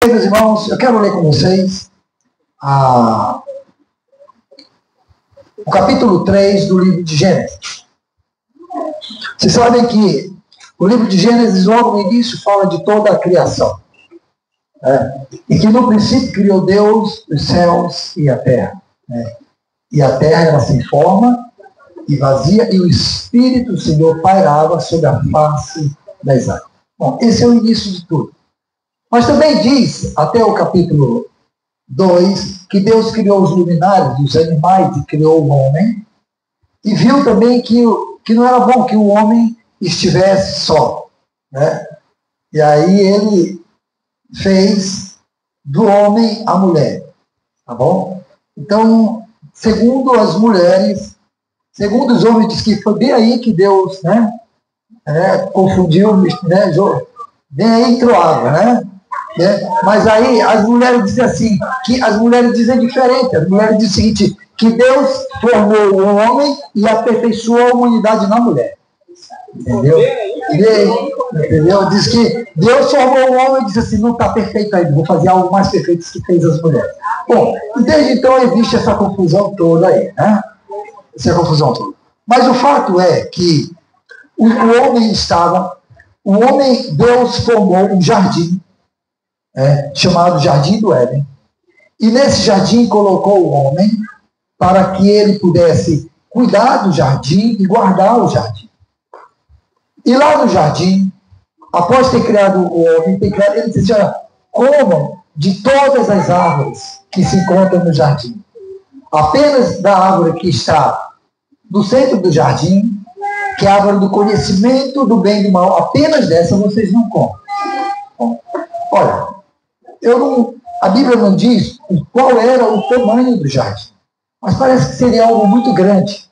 Meus irmãos, eu quero ler com vocês o capítulo 3 do livro de Gênesis. Vocês sabem que o livro de Gênesis, logo no início, fala de toda a criação. E que no princípio criou Deus os céus e a terra. E a terra era sem forma e vazia, e o Espírito do Senhor pairava sobre a face das águas. Bom, esse é o início de tudo. Mas também diz, até o capítulo 2, que Deus criou os luminares, os animais, e criou o homem, e viu também que não era bom que o homem estivesse só. E aí ele fez do homem a mulher. Tá bom? Então, segundo as mulheres, segundo os homens, diz que foi bem aí que Deus confundiu, bem aí entrou água, Mas aí as mulheres dizem assim, que as mulheres dizem diferente. As mulheres dizem o seguinte, que Deus formou o homem e aperfeiçoou a humanidade na mulher. Entendeu? Entendeu? Diz que Deus formou o homem e disse assim, não está perfeito ainda, vou fazer algo mais perfeito que fez as mulheres. Bom, desde então existe essa confusão toda aí, Essa confusão toda. Mas o fato é que Deus formou um jardim, chamado Jardim do Éden, e nesse jardim colocou o homem para que ele pudesse cuidar do jardim e guardar o jardim. E lá no jardim, após ter criado o homem, ele disse, olha, comam de todas as árvores que se encontram no jardim. Apenas da árvore que está no centro do jardim, que é a árvore do conhecimento do bem e do mal, apenas dessa vocês não comem. Bom, olha, a Bíblia não diz qual era o tamanho do jardim, mas parece que seria algo muito grande.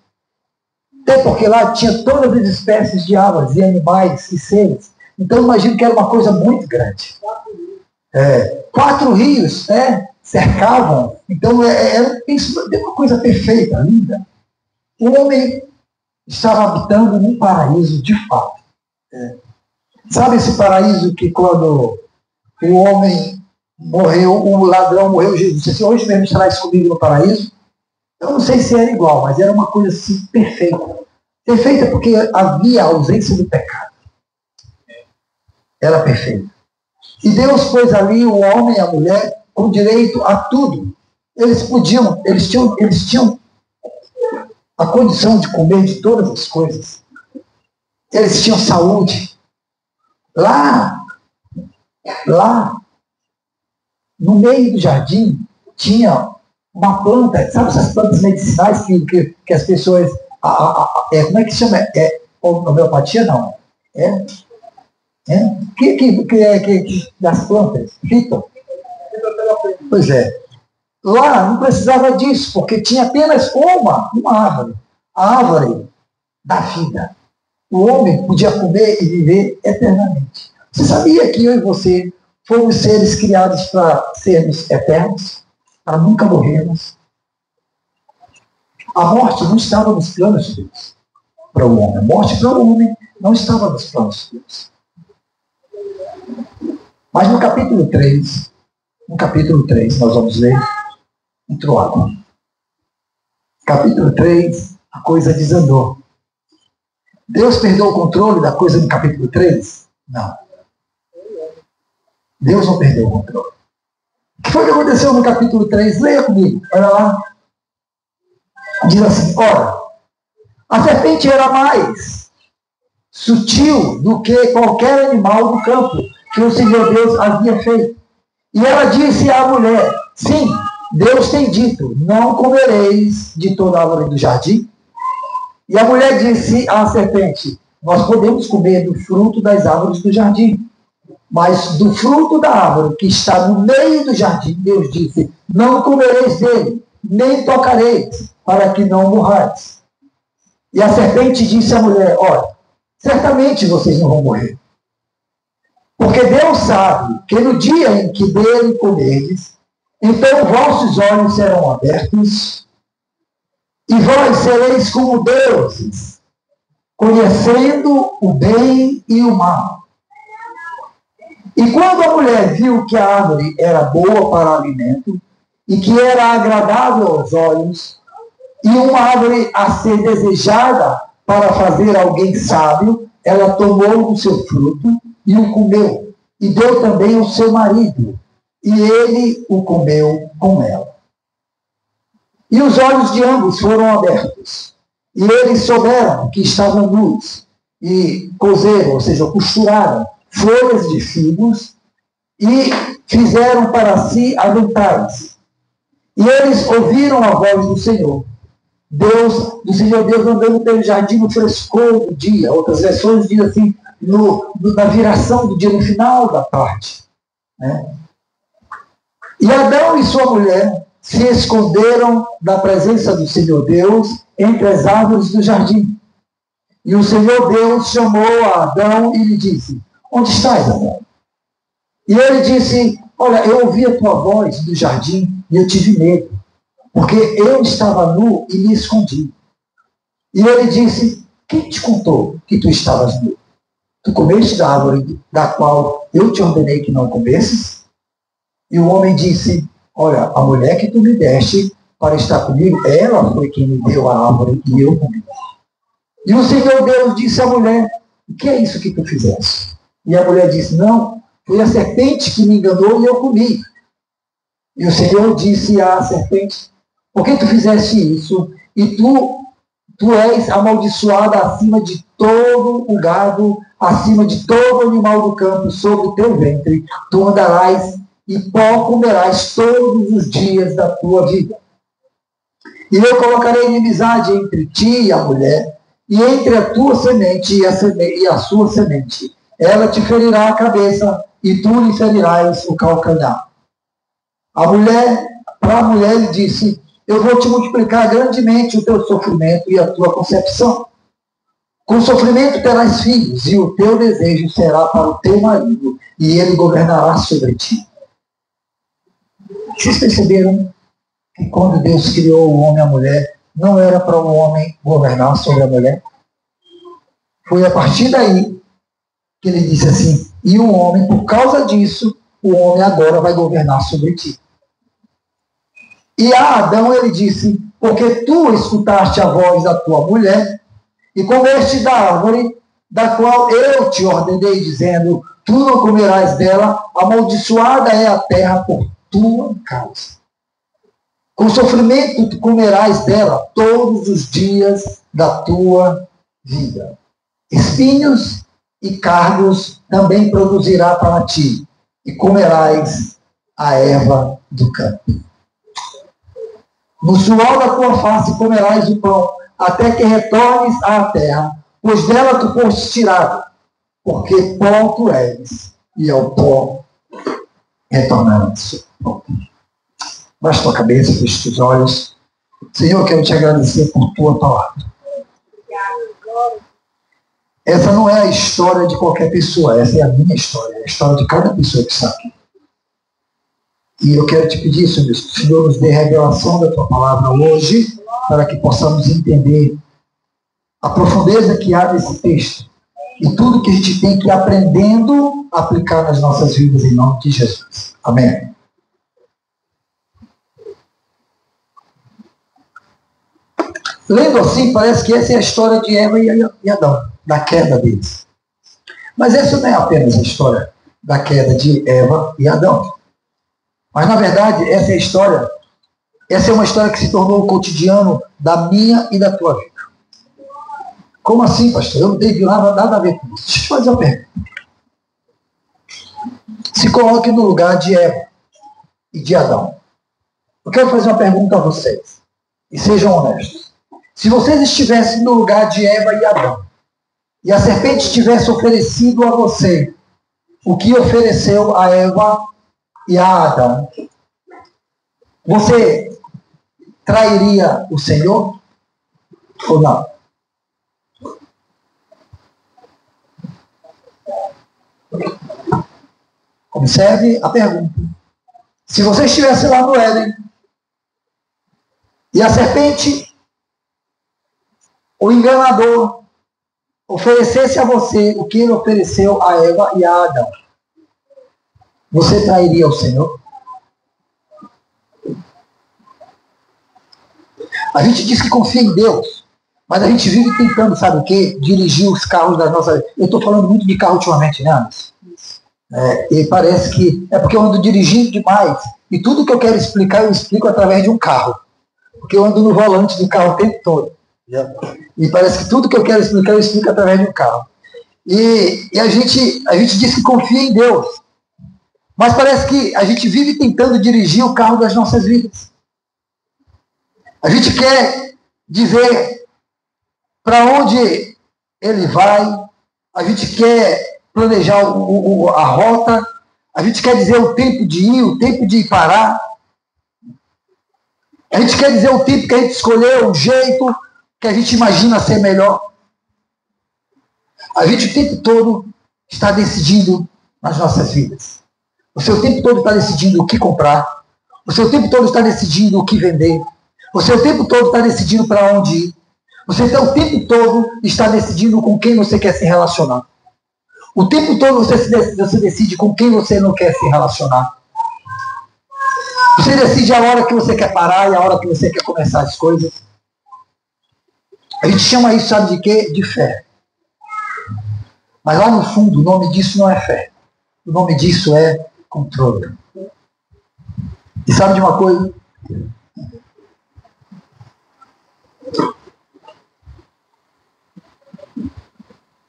Até porque lá tinha todas as espécies de árvores, e animais, e seres. Então, imagino que era uma coisa muito grande. 4 rios cercavam. Então, era uma coisa perfeita, linda. O homem estava habitando num paraíso de fato. Sabe esse paraíso que quando o homem morreu, o ladrão morreu, Jesus disse assim, hoje mesmo estarás comigo no paraíso? Eu não sei se era igual, mas era uma coisa assim perfeita. Perfeita porque havia a ausência do pecado. Era perfeita. E Deus pôs ali o homem e a mulher com direito a tudo. Eles tinham a condição de comer de todas as coisas. Eles tinham saúde. Lá, no meio do jardim, tinha uma planta, sabe essas plantas medicinais que as pessoas... como é que chama? Homeopatia, não. Das plantas? Fito? Pois é. Lá não precisava disso, porque tinha apenas uma árvore. A árvore da vida. O homem podia comer e viver eternamente. Você sabia que eu e você fomos seres criados para sermos eternos? Para nunca morrermos? A morte não estava nos planos de Deus para o homem. A morte para o homem não estava nos planos de Deus. Mas no capítulo 3, nós vamos ler, entrou água. Capítulo 3, a coisa desandou. Deus perdeu o controle da coisa no capítulo 3? Não. Deus não perdeu o controle. O que foi que aconteceu no capítulo 3? Leia comigo, olha lá. Diz assim, ora, a serpente era mais sutil do que qualquer animal do campo que o Senhor Deus havia feito. E ela disse à mulher, sim, Deus tem dito, não comereis de toda a árvore do jardim. E a mulher disse à serpente, nós podemos comer do fruto das árvores do jardim. Mas do fruto da árvore que está no meio do jardim, Deus disse, não comereis dele, nem tocareis, para que não morrais. E a serpente disse à mulher, olha, certamente vocês não vão morrer. Porque Deus sabe que no dia em que dele comerdes, então vossos olhos serão abertos, e vós sereis como deuses, conhecendo o bem e o mal. E quando a mulher viu que a árvore era boa para alimento, e que era agradável aos olhos, e uma árvore a ser desejada para fazer alguém sábio, ela tomou do seu fruto e o comeu, e deu também ao seu marido, e ele o comeu com ela. E os olhos de ambos foram abertos, e eles souberam que estavam nus, e cozeram, ou seja, costuraram folhas de figos, e fizeram para si aventais. E eles ouviram a voz do Senhor Deus andando pelo jardim no frescor do dia. Outras versões dizem assim, na viração do dia, no final da tarde. Né? E Adão e sua mulher se esconderam da presença do Senhor Deus entre as árvores do jardim. E o Senhor Deus chamou a Adão e lhe disse: onde estás, Adão? E ele disse: olha, eu ouvi a tua voz do jardim e eu tive medo, porque eu estava nu e me escondi. E ele disse: quem te contou que tu estavas nu? Tu comeste da árvore da qual eu te ordenei que não comesses? E o homem disse: olha, a mulher que tu me deste para estar comigo, ela foi quem me deu a árvore e eu comi. E o Senhor Deus disse à mulher: o que é isso que tu fizeste? E a mulher disse: não, foi a serpente que me enganou e eu comi. E o Senhor disse à serpente: por que tu fizeste isso? E tu és amaldiçoada acima de todo o gado, acima de todo animal do campo, sobre o teu ventre. Tu andarás e pó comerás todos os dias da tua vida. E eu colocarei inimizade entre ti e a mulher, e entre a tua semente e a sua semente. Ela te ferirá a cabeça, e tu lhe ferirás o calcanhar. Para a mulher ele disse: eu vou te multiplicar grandemente o teu sofrimento e a tua concepção. Com sofrimento terás filhos, e o teu desejo será para o teu marido, e ele governará sobre ti. Vocês perceberam que quando Deus criou o homem e a mulher, não era para o homem governar sobre a mulher? Foi a partir daí que ele disse assim: e o homem, por causa disso, o homem agora vai governar sobre ti. E a Adão ele disse: porque tu escutaste a voz da tua mulher e comeste da árvore da qual eu te ordenei, dizendo: tu não comerás dela, amaldiçoada é a terra por tua causa. Com sofrimento tu comerás dela todos os dias da tua vida. Espinhos e cardos também produzirá para ti, e comerás a erva do campo. No suor da tua face comerás o pão, até que retornes à terra, pois dela tu foste tirado, porque pó tu és, e ao pó retornarás. Baixa tua cabeça, fecha os olhos. Senhor, eu quero te agradecer por tua palavra. Essa não é a história de qualquer pessoa, essa é a minha história, é a história de cada pessoa que está aqui. E eu quero te pedir, Senhor, que o Senhor nos dê revelação da tua palavra hoje, para que possamos entender a profundeza que há nesse texto e tudo que a gente tem que ir aprendendo a aplicar nas nossas vidas, em nome de Jesus. Amém. Lendo assim, parece que essa é a história de Eva e Adão, da queda deles. Mas essa não é apenas a história da queda de Eva e Adão. Mas, na verdade, essa é uma história que se tornou o cotidiano da minha e da tua vida. Como assim, pastor? Eu não tenho nada a ver com isso. Deixa eu te fazer uma pergunta. Se coloque no lugar de Eva e de Adão. Eu quero fazer uma pergunta a vocês. E sejam honestos. Se vocês estivessem no lugar de Eva e Adão, e a serpente tivesse oferecido a você o que ofereceu a Eva e a Adão, você trairia o Senhor ou não? Observe a pergunta. Se você estivesse lá no Éden e a serpente, o enganador, oferecesse a você o que ele ofereceu a Eva e a Adão, você trairia o Senhor? A gente diz que confia em Deus, mas a gente vive tentando, sabe o quê? Dirigir os carros das nossas... Eu estou falando muito de carro ultimamente, né, Anderson? E parece que... É porque eu ando dirigindo demais. E tudo que eu quero explicar, eu explico através de um carro. Porque eu ando no volante do carro o tempo todo. E parece que tudo que eu quero explicar, eu explico através de um carro. E a gente diz que confia em Deus. Mas parece que a gente vive tentando dirigir o carro das nossas vidas. A gente quer dizer para onde ele vai, a gente quer planejar a rota, a gente quer dizer o tempo de ir, o tempo de parar, a gente quer dizer o tempo que a gente escolheu, o jeito que a gente imagina ser melhor. A gente o tempo todo está decidindo nas nossas vidas. O seu tempo todo está decidindo o que comprar, o seu tempo todo está decidindo o que vender, o seu tempo todo está decidindo para onde ir. Você o tempo todo está decidindo com quem você quer se relacionar. O tempo todo você decide com quem você não quer se relacionar. Você decide a hora que você quer parar e a hora que você quer começar as coisas. A gente chama isso, sabe de quê? De fé. Mas lá no fundo, o nome disso não é fé. O nome disso é controle. E sabe de uma coisa?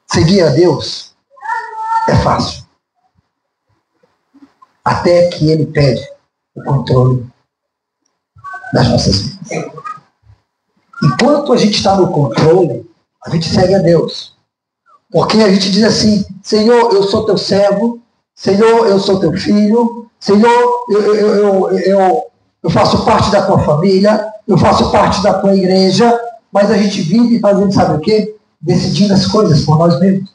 Seguir a Deus é fácil. Até que Ele pede o controle das nossas vidas. Enquanto a gente está no controle, a gente segue a Deus. Porque a gente diz assim, Senhor, eu sou teu servo, Senhor, eu sou teu filho, Senhor, eu faço parte da tua família, eu faço parte da tua igreja, mas a gente vive fazendo, sabe o quê? Decidindo as coisas por nós mesmos.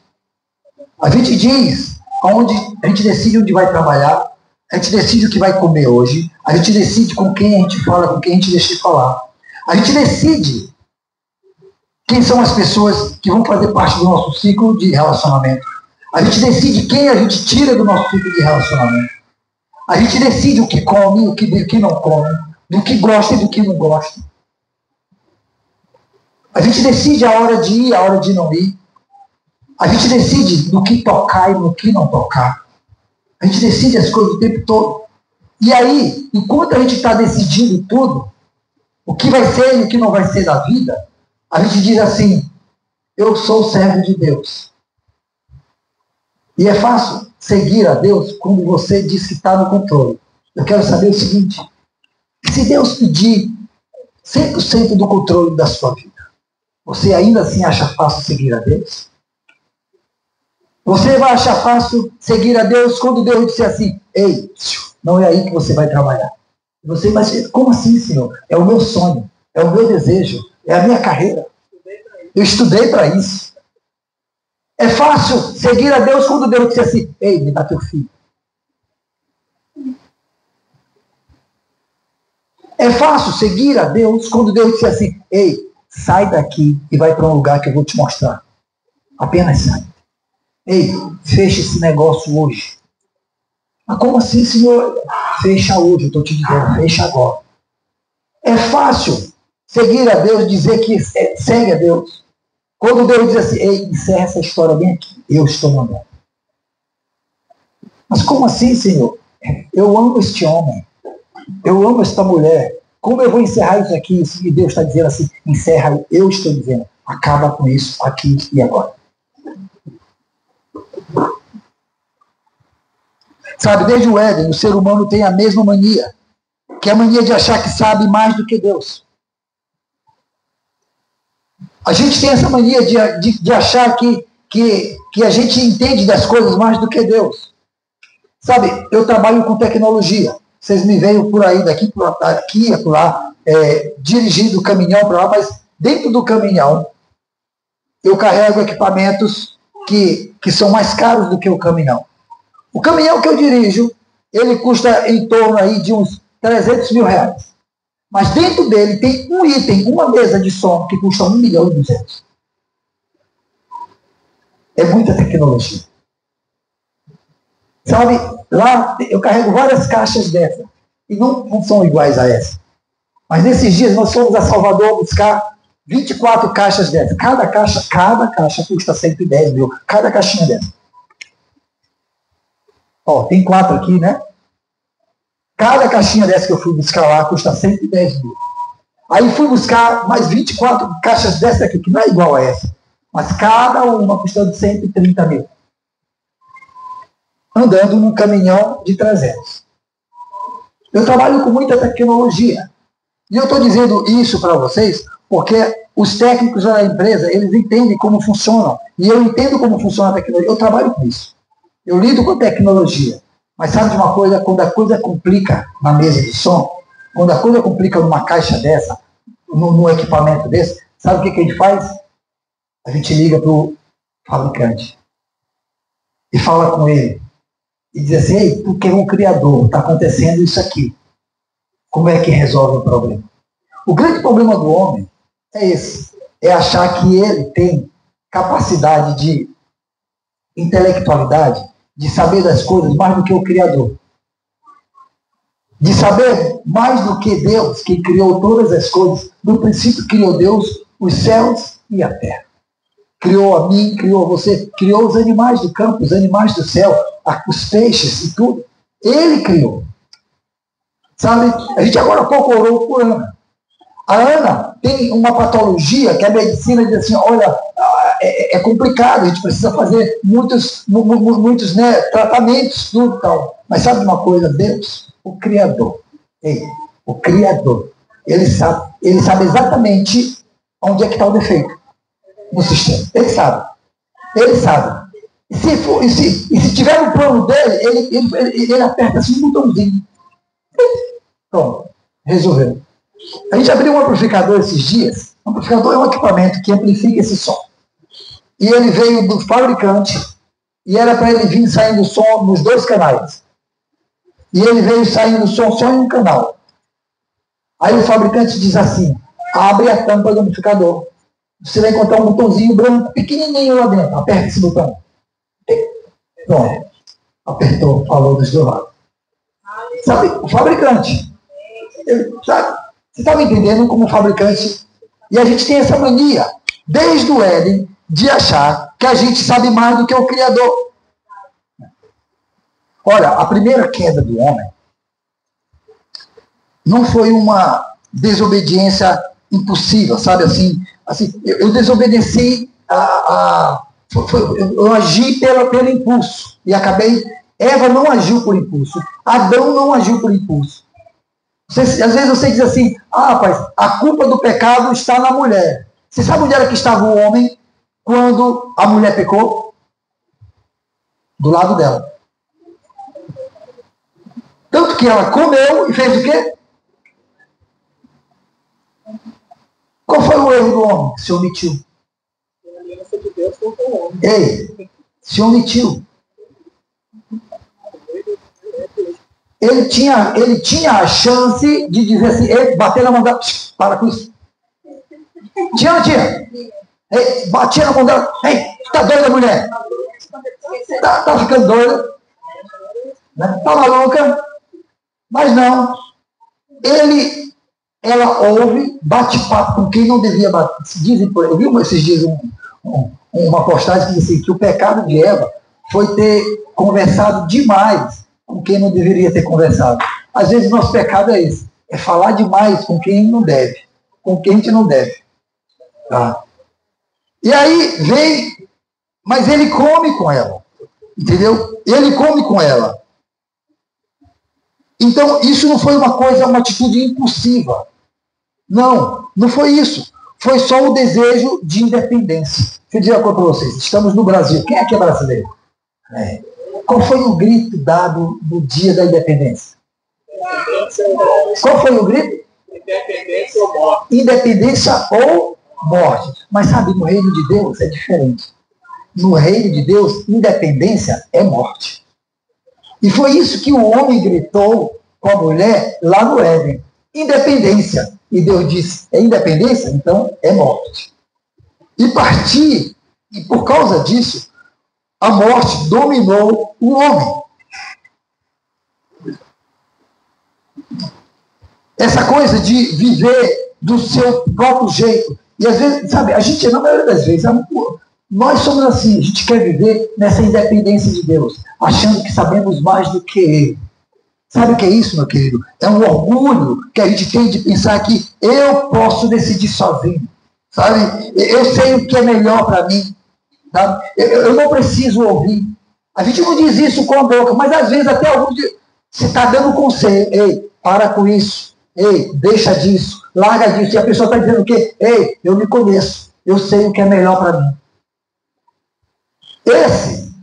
A gente diz, a gente decide onde vai trabalhar, a gente decide o que vai comer hoje, a gente decide com quem a gente fala, com quem a gente deixa de falar. A gente decide quem são as pessoas que vão fazer parte do nosso ciclo de relacionamento. A gente decide quem a gente tira do nosso ciclo de relacionamento. A gente decide o que come, o que não come, do que gosta e do que não gosta. A gente decide a hora de ir, a hora de não ir. A gente decide no que tocar e no que não tocar. A gente decide as coisas o tempo todo. E aí, enquanto a gente está decidindo tudo, o que vai ser e o que não vai ser da vida, a gente diz assim, eu sou servo de Deus. E é fácil seguir a Deus quando você diz que está no controle. Eu quero saber o seguinte, se Deus pedir 100% do controle da sua vida, você ainda assim acha fácil seguir a Deus? Você vai achar fácil seguir a Deus quando Deus disser assim, ei, não é aí que você vai trabalhar. Você vai dizer, como assim, Senhor? É o meu sonho, é o meu desejo, é a minha carreira. Eu estudei para isso. É fácil seguir a Deus quando Deus disser assim, ei, me dá teu filho. É fácil seguir a Deus quando Deus disser assim, ei, sai daqui e vai para um lugar que eu vou te mostrar. Apenas sai. Ei, fecha esse negócio hoje. Mas como assim, Senhor? Fecha hoje, eu estou te dizendo, fecha agora. É fácil seguir a Deus, dizer que segue a Deus. Quando Deus diz assim, ei, encerra essa história bem aqui, eu estou mandando. Mas como assim, Senhor? Eu amo este homem, eu amo esta mulher. Como eu vou encerrar isso aqui? E Deus está dizendo assim, encerra, eu estou dizendo, acaba com isso aqui e agora. Sabe, desde o Éden, o ser humano tem a mesma mania, que é a mania de achar que sabe mais do que Deus. A gente tem essa mania de achar que a gente entende das coisas mais do que Deus. Sabe, eu trabalho com tecnologia. Vocês me veem por aí, daqui e por lá, dirigindo o caminhão para lá, mas dentro do caminhão eu carrego equipamentos que são mais caros do que o caminhão. O caminhão que eu dirijo, ele custa em torno aí de uns 300 mil reais. Mas dentro dele tem um item, uma mesa de som, que custa 1.200.000. É muita tecnologia. Sabe, lá eu carrego várias caixas dessas. E não são iguais a essa. Mas nesses dias nós fomos a Salvador buscar 24 caixas dessas. Cada caixa custa 110 mil. Cada caixinha dessa. Ó, tem 4 aqui, né? Cada caixinha dessa que eu fui buscar lá custa 110 mil. Aí fui buscar mais 24 caixas dessa aqui, que não é igual a essa. Mas cada uma custando 130 mil. Andando num caminhão de 300. Eu trabalho com muita tecnologia. E eu estou dizendo isso para vocês porque os técnicos da empresa, eles entendem como funcionam. E eu entendo como funciona a tecnologia. Eu trabalho com isso. Eu lido com tecnologia. Mas sabe de uma coisa? Quando a coisa complica na mesa de som, quando a coisa complica numa caixa dessa, num equipamento desse, sabe o que a gente faz? A gente liga para o fabricante e fala com ele. E diz assim, ei, tu que é um criador, está acontecendo isso aqui. Como é que resolve o problema? O grande problema do homem é esse. É achar que ele tem capacidade de intelectualidade, de saber das coisas mais do que o Criador. De saber mais do que Deus, que criou todas as coisas. No princípio criou Deus os céus e a terra. Criou a mim, criou a você, criou os animais do campo, os animais do céu, os peixes e tudo. Ele criou. Sabe? A gente agora há pouco orou por Ana. A Ana tem uma patologia que a medicina diz assim, olha, é complicado, a gente precisa fazer muitos né, tratamentos, tudo tal. Mas sabe uma coisa? Deus, o Criador, o Criador, ele sabe exatamente onde é que está o defeito no sistema. Ele sabe. Ele sabe. E se tiver no plano dele, ele aperta assim um botãozinho. Pronto, resolveu. A gente abriu um amplificador esses dias. O amplificador é um equipamento que amplifica esse som. E ele veio do fabricante e era para ele vir saindo som nos 2 canais. E ele veio saindo som só em um canal. Aí o fabricante diz assim, abre a tampa do amplificador. Você vai encontrar um botãozinho branco, pequenininho lá dentro. Aperta esse botão. Pronto. Apertou, falou dos 2 lados. Sabe, o fabricante. Sabe? Você está me entendendo como fabricante? E a gente tem essa mania, desde o Éden, de achar que a gente sabe mais do que o Criador. Olha, a primeira queda do homem não foi uma desobediência impossível, sabe assim eu desobedeci, eu agi pelo impulso e acabei. Eva não agiu por impulso, Adão não agiu por impulso. Às vezes você diz assim, rapaz, a culpa do pecado está na mulher. Você sabe onde era que estava o homem quando a mulher pecou? Do lado dela. Tanto que ela comeu e fez o quê? Qual foi o erro do homem? Se omitiu. Ei, se omitiu. Ele tinha a chance de dizer assim, ei, bater na mão dela, para com isso. Tinha ou não tinha? Ei, batia na mão dela, ei, tá doida, mulher? Tá ficando doida? Tá maluca? Mas não. Ela ouve, bate papo com quem não devia bater. Eu vi esses dias uma postagem que disse que o pecado de Eva foi ter conversado demais com quem não deveria ter conversado. Às vezes nosso pecado é esse, é falar demais com quem não deve, com quem a gente não deve. Tá? E aí vem, mas ele come com ela, entendeu? Ele come com ela. Então isso não foi uma atitude impulsiva. Não foi isso. Foi só o desejo de independência. Deixa eu dizer uma coisa para vocês, estamos no Brasil. Quem aqui é brasileiro? Qual foi o grito dado no dia da independência? Qual foi o grito? Independência ou morte. Independência ou morte. Mas sabe, no reino de Deus é diferente. No reino de Deus, independência é morte. E foi isso que o homem gritou com a mulher lá no Éden. Independência. E Deus disse, é independência? Então é morte. E por causa disso, a morte dominou o homem. Essa coisa de viver do seu próprio jeito. E às vezes, sabe, a gente, na maioria das vezes, nós somos assim, a gente quer viver nessa independência de Deus, achando que sabemos mais do que Ele. Sabe o que é isso, meu querido? É um orgulho que a gente tem de pensar que eu posso decidir sozinho. Sabe? Eu sei o que é melhor para mim. Sabe? Eu não preciso ouvir. A gente não diz isso com a boca, mas às vezes até algum dia você está dando conselho. Ei, para com isso. Ei, deixa disso. Larga disso. E a pessoa está dizendo o quê? Ei, eu me conheço. Eu sei o que é melhor para mim. Esse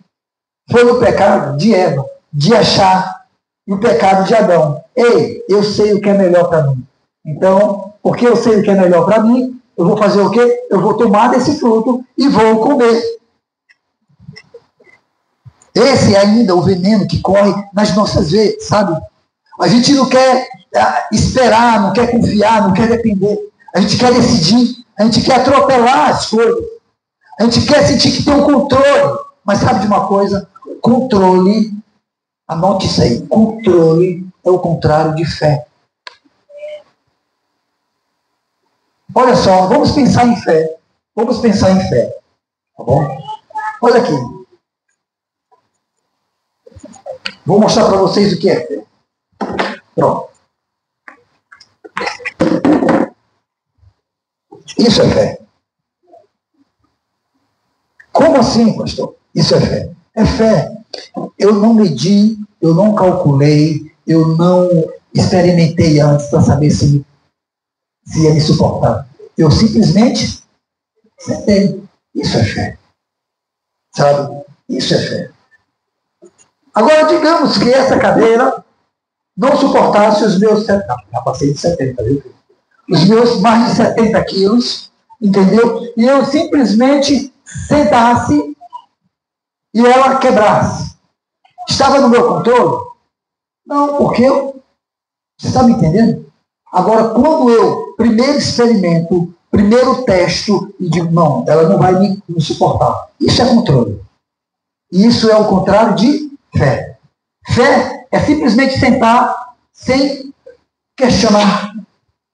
foi o pecado de Eva, de achar, e o pecado de Adão. Ei, eu sei o que é melhor para mim. Então, porque eu sei o que é melhor para mim, eu vou fazer o quê? Eu vou tomar desse fruto e vou comer. Esse é ainda o veneno que corre nas nossas veias, sabe? A gente não quer esperar, não quer confiar, não quer depender. A gente quer decidir, a gente quer atropelar as coisas. A gente quer sentir que tem um controle. Mas sabe de uma coisa? Controle, anote isso aí, controle é o contrário de fé. Olha só, vamos pensar em fé. Vamos pensar em fé. Tá bom? Olha aqui. Vou mostrar para vocês o que é fé. Pronto. Isso é fé. Como assim, pastor? Isso é fé. É fé. Eu não medi, eu não calculei, eu não experimentei antes para saber se ia me suportar. Eu simplesmente sentei. Isso é fé. Sabe? Isso é fé. Agora, digamos que essa cadeira não suportasse os meus... Já passei de 70, viu? Os meus mais de 70 quilos, entendeu? E eu simplesmente sentasse e ela quebrasse. Estava no meu controle? Não, porque eu... Você está me entendendo? Agora, quando eu primeiro experimento, primeiro testo e digo, não, ela não vai me suportar. Isso é controle. Isso é o contrário de fé. Fé é simplesmente sentar sem questionar,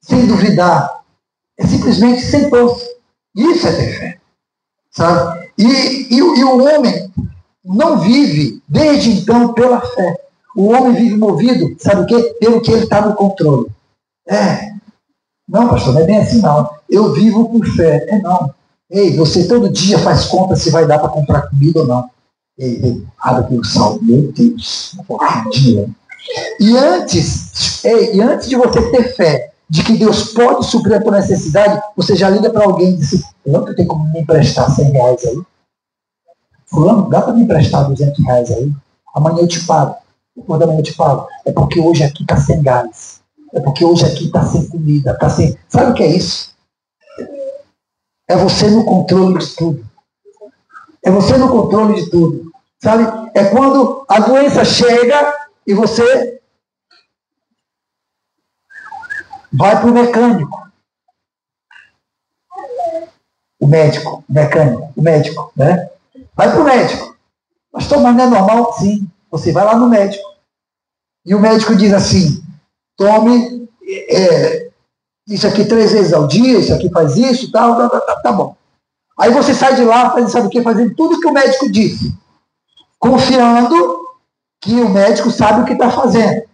sem duvidar. É simplesmente sentou-se. Isso é ter fé. Sabe? E o homem não vive, desde então, pela fé. O homem vive movido, sabe o quê? Pelo que ele está no controle. Não, pastor, não é bem assim não. Eu vivo por fé. Não. Ei, você todo dia faz conta se vai dar para comprar comida ou não. Ei, abre aqui o sal. Meu Deus, um pouquinho de dinheiro. E antes de você ter fé de que Deus pode suprir a tua necessidade, você já liga para alguém e diz, fulano, tem como me emprestar 100 reais aí? Fulano, dá para me emprestar 200 reais aí? Amanhã eu te pago. Depois da manhã eu te pago. É porque hoje aqui está sem gás. É porque hoje aqui está sem comida. Está sem... Sabe o que é isso? É você no controle de tudo. É você no controle de tudo. Sabe? É quando a doença chega e você vai para o mecânico. O médico, o mecânico, o médico, né? Vai para o médico. Pastor, mas não é normal? Sim. Você vai lá no médico. E o médico diz assim, tome isso aqui 3 vezes ao dia, isso aqui faz isso, tal, tá bom. Aí você sai de lá, sabe o que? Fazendo tudo que o médico disse. Confiando que o médico sabe o que está fazendo.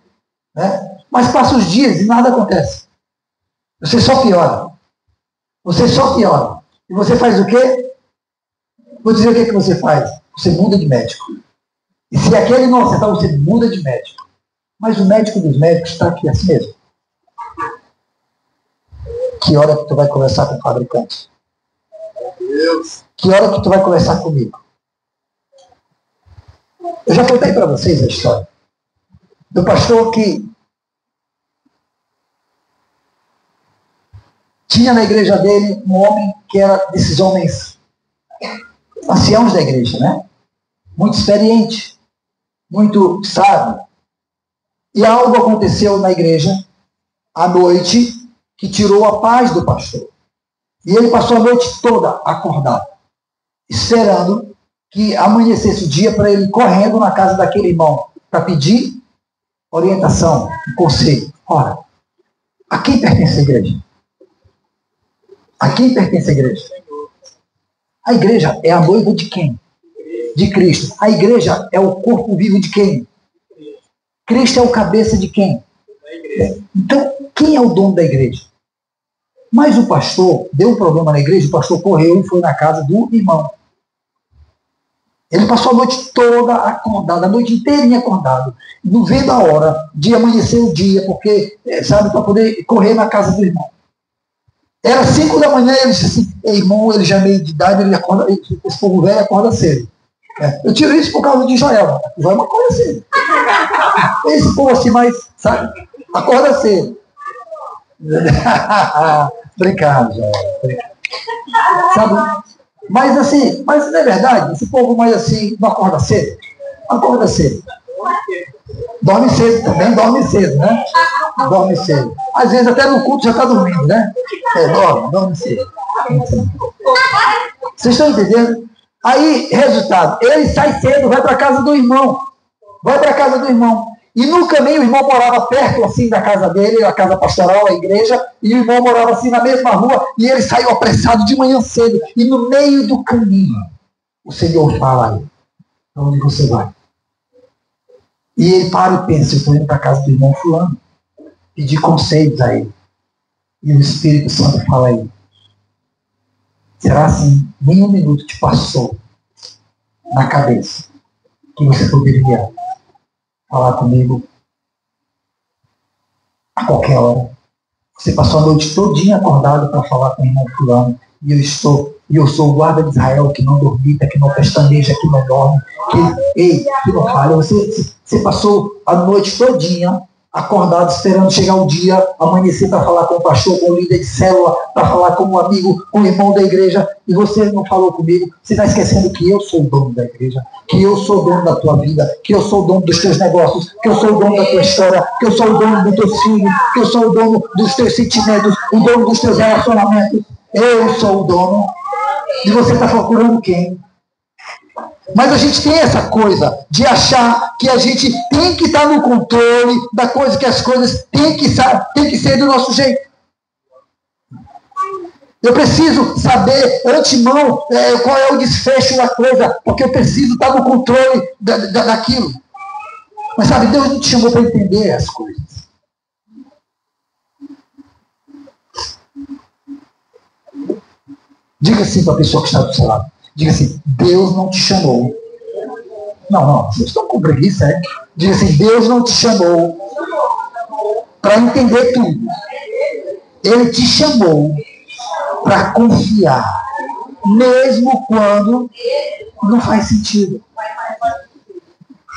Né? Mas passa os dias e nada acontece. Você só piora. Você só piora. E você faz o quê? Vou dizer o que você faz. Você muda de médico. E se aquele não acertar, você muda de médico. Mas o médico dos médicos está aqui assim mesmo. Que hora que tu vai conversar com o fabricante? Deus. Que hora que tu vai conversar comigo? Eu já contei para vocês a história do pastor que tinha na igreja dele um homem que era desses homens anciãos da igreja, né? Muito experiente, muito sábio. E algo aconteceu na igreja à noite que tirou a paz do pastor. E ele passou a noite toda acordado, esperando que amanhecesse o dia para ele ir correndo na casa daquele irmão para pedir orientação, um conselho. Ora, A quem pertence a igreja? A quem pertence a igreja? A igreja é a noiva de quem? De Cristo. A igreja é o corpo vivo de quem? Cristo é o cabeça de quem? Então, quem é o dono da igreja? Mas o pastor deu um problema na igreja, o pastor correu e foi na casa do irmão. Ele passou a noite toda acordado, a noite inteirinha acordado, não vendo a hora de amanhecer o dia, porque, sabe, para poder correr na casa do irmão. Era 5 da manhã, ele disse assim, irmão, ele já é meio de idade, ele acorda, esse povo velho acorda cedo. Eu tiro isso por causa de Joel. Joel acorda cedo. Esse povo assim, mas, sabe, acorda cedo. Brincando, Joel. Sabe? Mas assim, mas não é verdade? Esse povo mais assim, não acorda cedo? Acorda cedo. Dorme cedo também, dorme cedo, né? Dorme cedo. Às vezes até no culto já está dormindo, né? Dorme cedo. Vocês estão entendendo? Aí, resultado, ele sai cedo, vai para a casa do irmão. Vai para a casa do irmão. E no caminho o irmão morava perto assim da casa dele, a casa pastoral, a igreja, e o irmão morava assim na mesma rua, e ele saiu apressado de manhã cedo. E no meio do caminho, o Senhor fala aí, onde você vai? E ele para e pensa, eu estou indo para a casa do irmão fulano, pedir conselhos a ele. E o Espírito Santo fala aí, será assim, nem um minuto te passou na cabeça que você poderia falar comigo a qualquer hora. Você passou a noite todinha acordado para falar com o irmão fulano, e eu sou o guarda de Israel, que não dormita, que não pestaneja, que não dorme, que não falha. Você passou a noite todinha acordado, esperando chegar o dia, amanhecer para falar com o pastor, com o líder de célula, para falar com um amigo, com o irmão da igreja, e você não falou comigo. Você está esquecendo que eu sou o dono da igreja, que eu sou o dono da tua vida, que eu sou o dono dos teus negócios, que eu sou o dono da tua história, que eu sou o dono dos teus filhos, que eu sou o dono dos teus sentimentos, o dono dos teus relacionamentos. Eu sou o dono. E você está procurando quem? Mas a gente tem essa coisa de achar que a gente tem que estar no controle da coisa, que as coisas têm que ser do nosso jeito. Eu preciso saber, antemão, qual é o desfecho da coisa, porque eu preciso estar no controle daquilo. Mas sabe, Deus não te chamou para entender as coisas. Diga assim para a pessoa que está do seu lado. Diga assim, Deus não te chamou. Não, vocês estão com preguiça, é? Diga assim, Deus não te chamou para entender tudo. Ele te chamou para confiar, mesmo quando não faz sentido.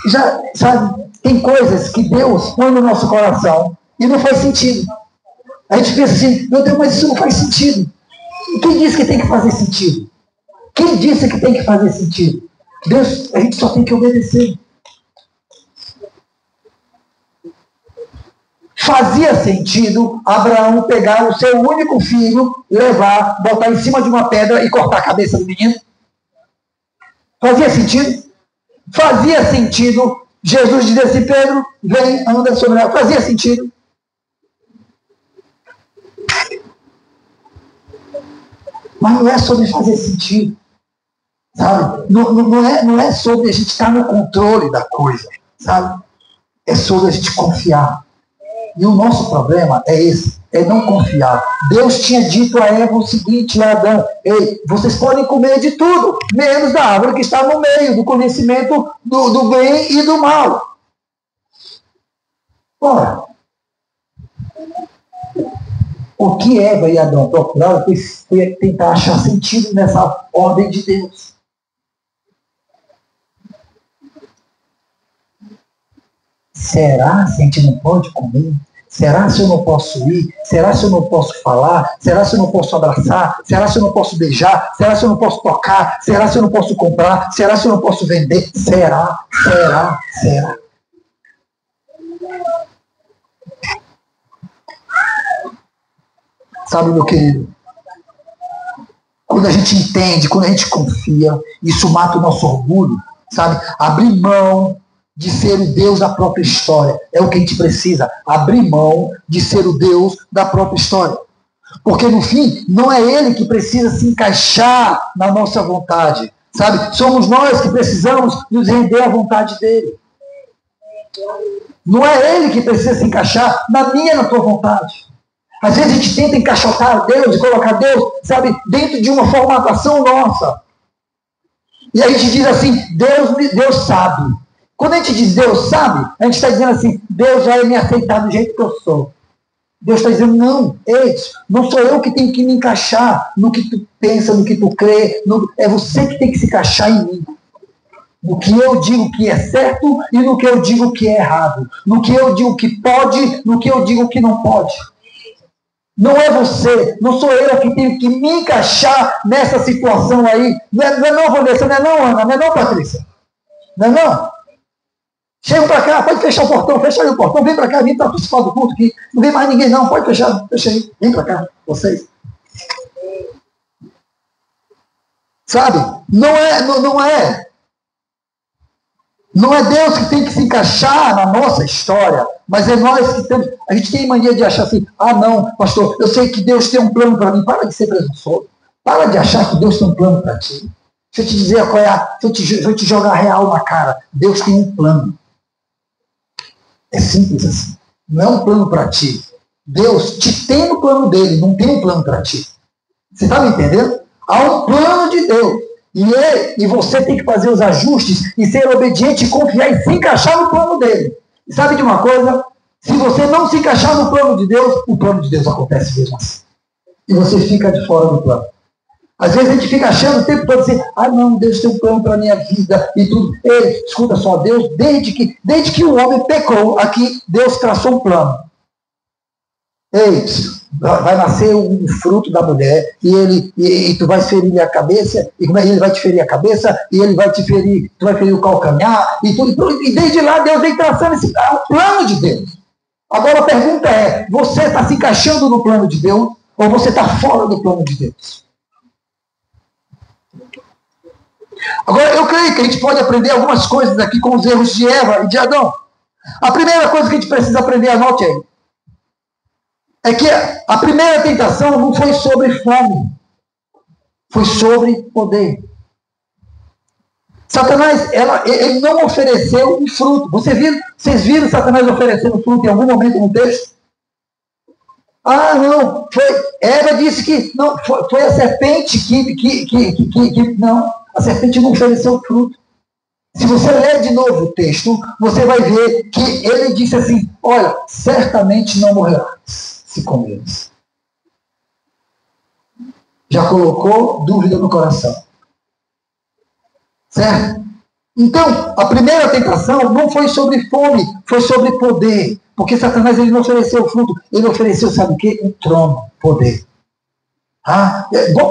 Já, sabe, tem coisas que Deus põe no nosso coração e não faz sentido. A gente pensa assim, meu Deus, mas isso não faz sentido. E quem disse que tem que fazer sentido? Quem disse que tem que fazer sentido? Deus, a gente só tem que obedecer. Fazia sentido Abraão pegar o seu único filho, levar, botar em cima de uma pedra e cortar a cabeça do menino? Fazia sentido? Fazia sentido Jesus dizer assim, Pedro, vem, anda sobre ela. Fazia sentido? Mas não é sobre fazer sentido. Sabe? Não é sobre a gente estar no controle da coisa. Sabe? É sobre a gente confiar. E o nosso problema é esse, é não confiar. Deus tinha dito a Eva o seguinte, a Adão, ei, vocês podem comer de tudo, menos da árvore que está no meio, do conhecimento do bem e do mal. Ora, o que Eva e Adão procuraram foi tentar achar sentido nessa ordem de Deus. Será se a gente não pode comer? Será se eu não posso ir? Será se eu não posso falar? Será se eu não posso abraçar? Será se eu não posso beijar? Será se eu não posso tocar? Será se eu não posso comprar? Será se eu não posso vender? Será? Sabe, meu querido? Quando a gente entende, quando a gente confia, isso mata o nosso orgulho, sabe? Abrir mão de ser o Deus da própria história. É o que a gente precisa, abrir mão de ser o Deus da própria história. Porque no fim, não é Ele que precisa se encaixar na nossa vontade, sabe? Somos nós que precisamos nos render à vontade dEle. Não é Ele que precisa se encaixar na minha e na tua vontade. Às vezes a gente tenta encaixotar Deus e colocar Deus, sabe, dentro de uma formatação nossa. E a gente diz assim, Deus sabe. Quando a gente diz Deus sabe, a gente está dizendo assim, Deus vai me aceitar do jeito que eu sou. Deus está dizendo, não, não sou eu que tenho que me encaixar no que tu pensa, no que tu crê, é você que tem que se encaixar em mim. No que eu digo que é certo e no que eu digo que é errado. No que eu digo que pode, no que eu digo que não pode. Não é você, não sou eu que tenho que me encaixar nessa situação aí. Não é não, Vanessa, não é não, Ana, não é não, Patrícia. Não é não. Chega para cá, pode fechar o portão, fecha aí o portão, vem para cá, vem para participar do culto aqui. Não vem mais ninguém não, pode fechar, fecha aí, vem para cá, vocês. Sabe? Não é Deus que tem que se encaixar na nossa história, mas é nós que temos. A gente tem mania de achar assim, não, pastor, eu sei que Deus tem um plano para mim. Para de ser presunçoso. Para de achar que Deus tem um plano para ti. Deixa eu te dizer qual é deixa eu te jogar real na cara. Deus tem um plano. É simples assim. Não é um plano para ti. Deus te tem no plano dele, não tem um plano para ti. Você está me entendendo? Há um plano de Deus. E você tem que fazer os ajustes e ser obediente e confiar e se encaixar no plano dele. E sabe de uma coisa? Se você não se encaixar no plano de Deus, o plano de Deus acontece mesmo assim. E você fica de fora do plano. Às vezes a gente fica achando o tempo todo assim, não, Deus tem um plano para a minha vida e tudo. Ei, escuta só, Deus, desde que o homem pecou aqui, Deus traçou um plano. Ei, vai nascer um fruto da mulher e tu vai ferir a cabeça, e ele vai te ferir a cabeça, e ele vai te ferir, tu vai ferir o calcanhar, e desde lá Deus vem traçando o plano de Deus. Agora a pergunta é, você está se encaixando no plano de Deus, ou você está fora do plano de Deus? Agora, eu creio que a gente pode aprender algumas coisas aqui com os erros de Eva e de Adão. A primeira coisa que a gente precisa aprender, anote aí, é que a primeira tentação não foi sobre fome, foi sobre poder. Satanás, ele não ofereceu um fruto. Vocês viram Satanás oferecendo fruto em algum momento no texto? Não, Eva disse que não, foi a serpente que não, a serpente não ofereceu fruto. Se você ler de novo o texto, você vai ver que ele disse assim, olha, certamente não morrerás se comeres. Já colocou dúvida no coração. Certo? Então, a primeira tentação não foi sobre fome, foi sobre poder. Porque Satanás ele não ofereceu fruto, ele ofereceu, sabe o quê? Um trono, poder.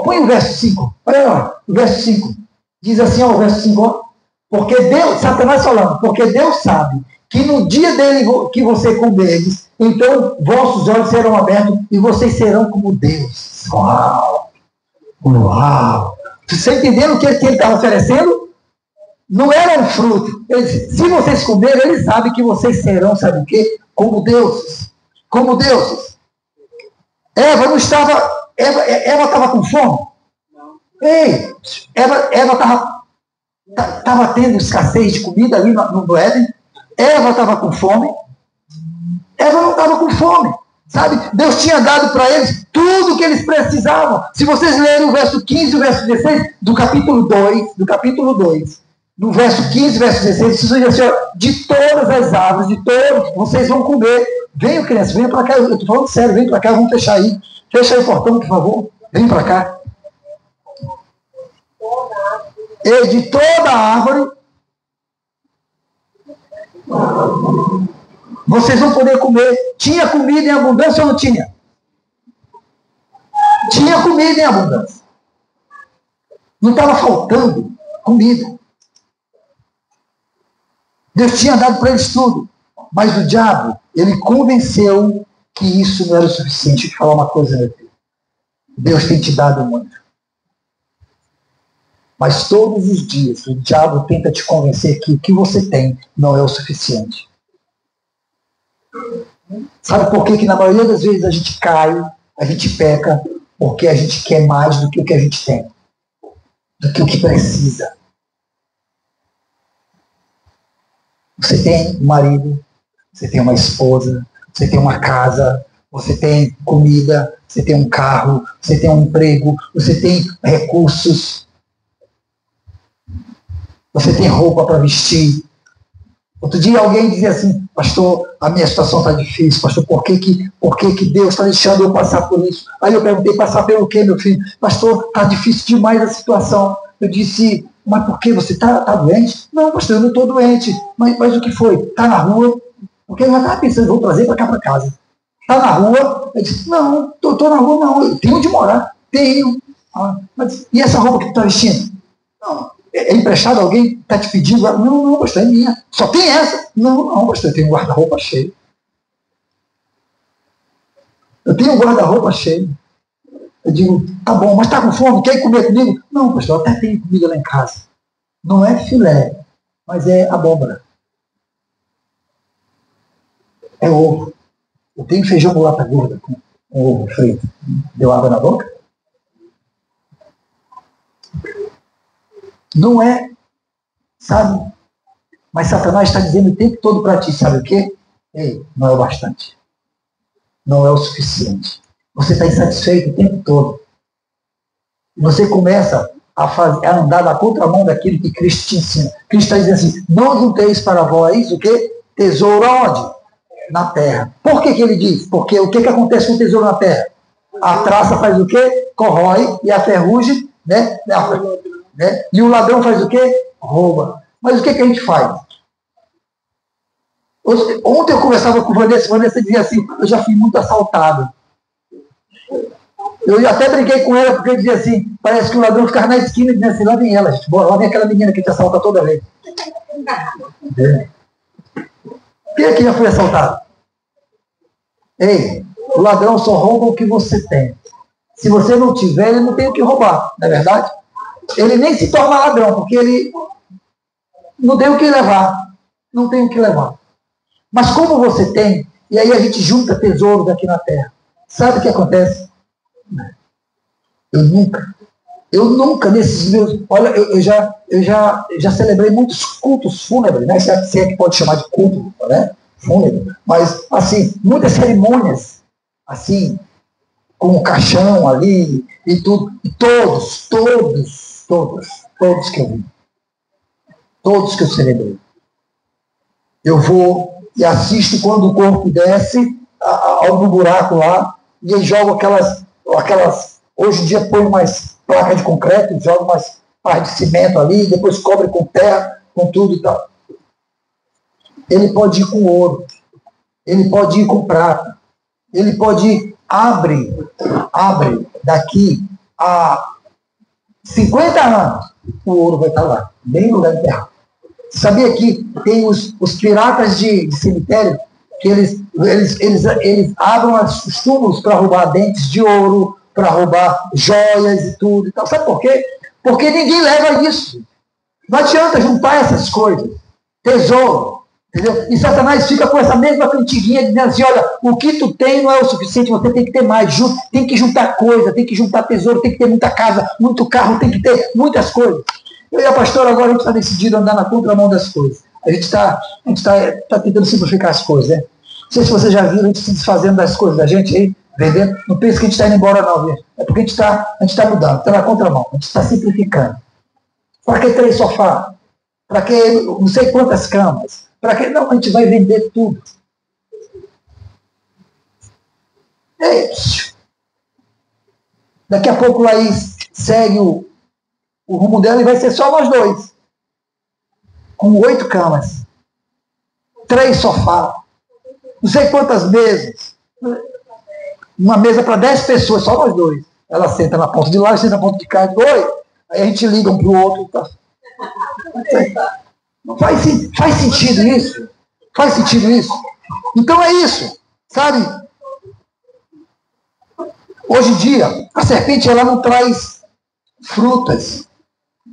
Põe o verso 5. Olha lá, o verso 5. Diz assim, o verso 5, ó. Porque Deus, Satanás falando, porque Deus sabe que no dia dele que você comeres, então vossos olhos serão abertos e vocês serão como Deus. Uau! Uau! Você entendendo o que ele está oferecendo? Não era um fruto. Ele disse, se vocês comerem, ele sabe que vocês serão, sabe o quê? Como deuses. Como deuses. Eva não estava... Eva estava com fome? Ei! Eva estava tendo escassez de comida ali no Éden. Eva estava com fome. Eva não estava com fome. Sabe? Deus tinha dado para eles tudo o que eles precisavam. Se vocês lerem o verso 15 e o verso 16 do capítulo 2, no verso 15 e verso 16, vocês vão dizer assim, de todas as árvores, de todos, vocês vão comer. Venham, crianças, venham para cá. Eu estou falando sério, vem para cá, vamos fechar aí. Fecha aí o portão, por favor. Vem para cá. E de toda árvore, vocês vão poder comer. Tinha comida em abundância ou não tinha? Tinha comida em abundância. Não estava faltando comida. Deus tinha dado para eles tudo. Mas o diabo, ele convenceu que isso não era o suficiente. Deixa eu te falar uma coisa, meu filho. Deus tem te dado muito. Mas todos os dias o diabo tenta te convencer que o que você tem não é o suficiente. Sabe por que na maioria das vezes a gente cai, a gente peca? Porque a gente quer mais do que o que a gente tem, do que o que precisa. Você tem um marido, você tem uma esposa, você tem uma casa, você tem comida, você tem um carro, você tem um emprego, você tem recursos, você tem roupa para vestir. Outro dia alguém dizia assim: pastor, a minha situação está difícil, pastor, por que Deus está deixando eu passar por isso? Aí eu perguntei: passar pelo quê, meu filho? Pastor, está difícil demais a situação. Eu disse: mas por que? Você está doente? Não, pastor, eu não estou doente. Mas o que foi? Está na rua? Porque eu já estava pensando: vou trazer para cá para casa. Está na rua? Eu disse: não, estou na rua não, eu tenho onde morar. Tenho. Mas, e essa roupa que tu está vestindo? Não. É emprestado? Alguém está te pedindo? Não, pastor, é minha. Só tem essa? Não, pastor, eu tenho um guarda-roupa cheio. Eu tenho um guarda-roupa cheio. Eu digo: tá bom, mas está com fome? Quer ir comer comigo? Não, pastor, eu até tenho comida lá em casa. Não é filé, mas é abóbora. É ovo. Eu tenho feijão mulata gorda com ovo frito. Deu água na boca? Não é, sabe? Mas Satanás está dizendo o tempo todo para ti, sabe o quê? Ei, não é o bastante. Não é o suficiente. Você está insatisfeito o tempo todo. Você começa a andar na contramão daquilo que Cristo te ensina. Cristo está dizendo assim: não junteis para vós o quê? Tesouro aonde? Na terra. Por que ele diz? Porque o que acontece com o tesouro na terra? A traça faz o quê? Corrói, e a ferrugem, né? E o ladrão faz o quê? Rouba. Mas o que a gente faz? Ontem eu conversava com Vanessa dizia assim: eu já fui muito assaltado. Eu até brinquei com ela, porque eu dizia assim: parece que o ladrão ficava na esquina e dizia assim: lá vem ela, gente. Bora, lá vem aquela menina que te assalta toda vez. Quem aqui já foi assaltado? Ei, o ladrão só rouba o que você tem. Se você não tiver, ele não tem o que roubar, não é verdade? Ele nem se torna ladrão, porque ele não tem o que levar. Não tem o que levar. Mas como você tem, e aí a gente junta tesouros aqui na terra. Sabe o que acontece? Eu nunca nesses meus... Olha, eu já celebrei muitos cultos fúnebres, né? Se é que pode chamar de culto, né? Fúnebre. Mas, assim, muitas cerimônias, assim, com o caixão ali e tudo. E todos que eu vi. Todos que eu celebrei. Eu vou e assisto quando o corpo desce ao buraco lá, e aí jogo aquelas... Hoje em dia põe mais placa de concreto, joga mais parte de cimento ali, depois cobre com terra, com tudo e tal. Ele pode ir com ouro, ele pode ir com prata, ele pode ir, abre daqui a 50 anos, o ouro vai estar lá, bem no lugar enterrado. Sabia que tem os piratas de cemitério, que eles abrem os túmulos para roubar dentes de ouro, para roubar joias e tudo e tal. Sabe por quê? Porque ninguém leva isso. Não adianta juntar essas coisas. Tesouro. Entendeu? E Satanás fica com essa mesma cantiguinha dizendo assim: olha, o que tu tem não é o suficiente, você tem que ter mais. Tem que juntar coisa, tem que juntar tesouro, tem que ter muita casa, muito carro, tem que ter muitas coisas. Eu e a pastora agora a gente está decidido a andar na contramão das coisas. A gente está tentando simplificar as coisas, né? Não sei se vocês já viram a gente se desfazendo das coisas da gente aí, vendendo. Não pense que a gente está indo embora não, viu? É porque a gente está mudando, está na contramão, a gente está simplificando. Para que 3 sofás? Para que não sei quantas camas? Para que? Não, a gente vai vender tudo. É isso. Daqui a pouco Laís segue o rumo dela e vai ser só nós dois. Com 8 camas. 3 sofás. Não sei quantas mesas. Uma mesa para 10 pessoas, só nós dois. Ela senta na ponta de lá, eu sento na ponta de cá. Oi. Aí a gente liga um para o outro. Tá? Não faz sentido isso? Faz sentido isso? Então é isso. Sabe? Hoje em dia, a serpente ela não traz frutas.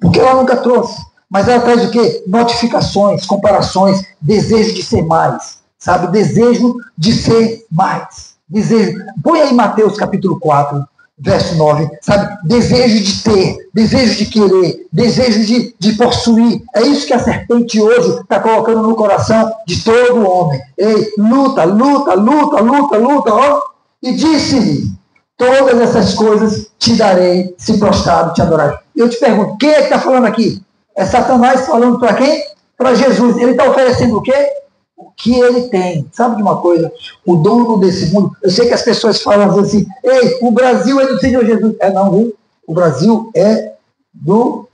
Porque ela nunca trouxe. Mas ela traz o quê? Notificações, comparações, desejo de ser mais. Sabe? Desejo de ser mais. Desejo. Põe aí Mateus capítulo 4, verso 9. Sabe? Desejo de ter, desejo de querer, desejo de possuir. É isso que a serpente hoje está colocando no coração de todo homem. Ei, luta, luta, luta, luta, luta. Ó. E disse-lhe, todas essas coisas te darei, se prostrado te adorarei. Eu te pergunto, quem é que está falando aqui? É Satanás falando para quem? Para Jesus. Ele está oferecendo o quê? O que ele tem. Sabe de uma coisa? O dono desse mundo, eu sei que as pessoas falam assim, ei, o Brasil é do Senhor Jesus. É não, viu? O Brasil é do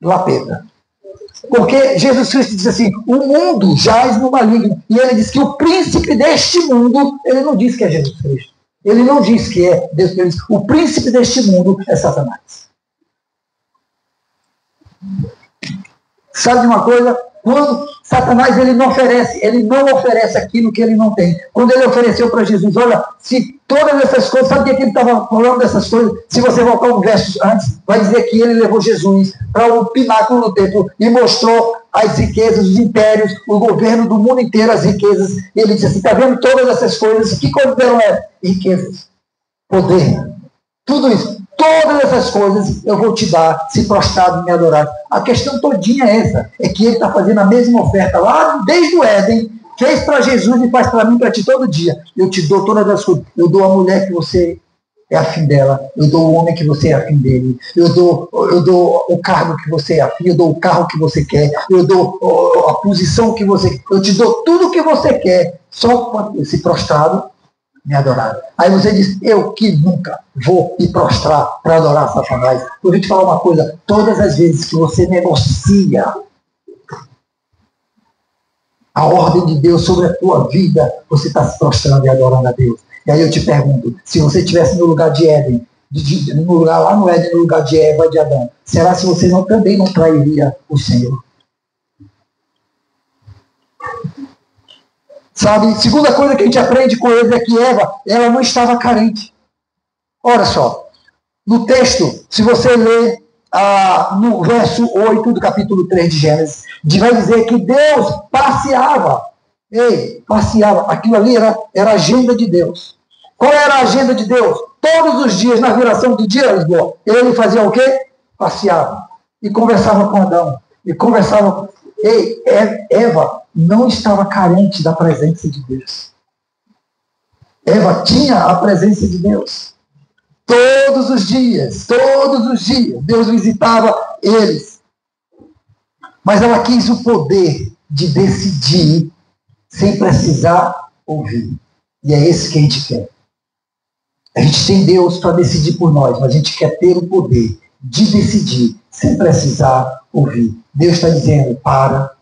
Lapeta. Porque Jesus Cristo diz assim, o mundo jaz no maligno. E ele diz que o príncipe deste mundo, ele não diz que é Jesus Cristo. Ele não diz que é Deus. Ele diz, o príncipe deste mundo é Satanás. Sabe de uma coisa? Quando Satanás ele não oferece aquilo que ele não tem. Quando ele ofereceu para Jesus, olha, se todas essas coisas, sabe o que ele estava falando dessas coisas? Se você voltar um verso antes, vai dizer que ele levou Jesus para o pináculo do templo e mostrou as riquezas, os impérios, o governo do mundo inteiro, as riquezas. E ele disse assim, está vendo todas essas coisas? Que coisas eram essas? Riquezas, poder, tudo isso. Todas essas coisas eu vou te dar, se prostrado e me adorar. A questão todinha é essa, é que ele está fazendo a mesma oferta lá desde o Éden, fez para Jesus e faz para mim, para ti todo dia. Eu te dou todas as coisas. Eu dou a mulher que você é afim dela, eu dou o homem que você é afim dele, eu dou o cargo que você é afim, eu dou o carro que você quer, eu dou a posição que você quer, eu te dou tudo o que você quer, só se prostrado me adorar. Aí você diz, eu que nunca vou me prostrar para adorar Satanás. Vou te falar uma coisa, todas as vezes que você negocia a ordem de Deus sobre a tua vida, você está se prostrando e adorando a Deus. E aí eu te pergunto, se você estivesse no lugar de Éden, no lugar lá no Éden, no lugar de Eva e de Adão, será se você também não trairia o Senhor? Sabe? Segunda coisa que a gente aprende com eles é que Eva, ela não estava carente. Olha só, no texto, se você ler no verso 8 do capítulo 3 de Gênesis, vai dizer que Deus passeava. Passeava. Aquilo ali era a agenda de Deus. Qual era a agenda de Deus? Todos os dias, na viração do dia, Lisboa, ele fazia o quê? Passeava. E conversava com Adão. E conversava. Eva não estava carente da presença de Deus. Eva tinha a presença de Deus. Todos os dias, Deus visitava eles. Mas ela quis o poder de decidir sem precisar ouvir. E é esse que a gente quer. A gente tem Deus para decidir por nós, mas a gente quer ter o poder de decidir sem precisar ouvir. Deus está dizendo, para.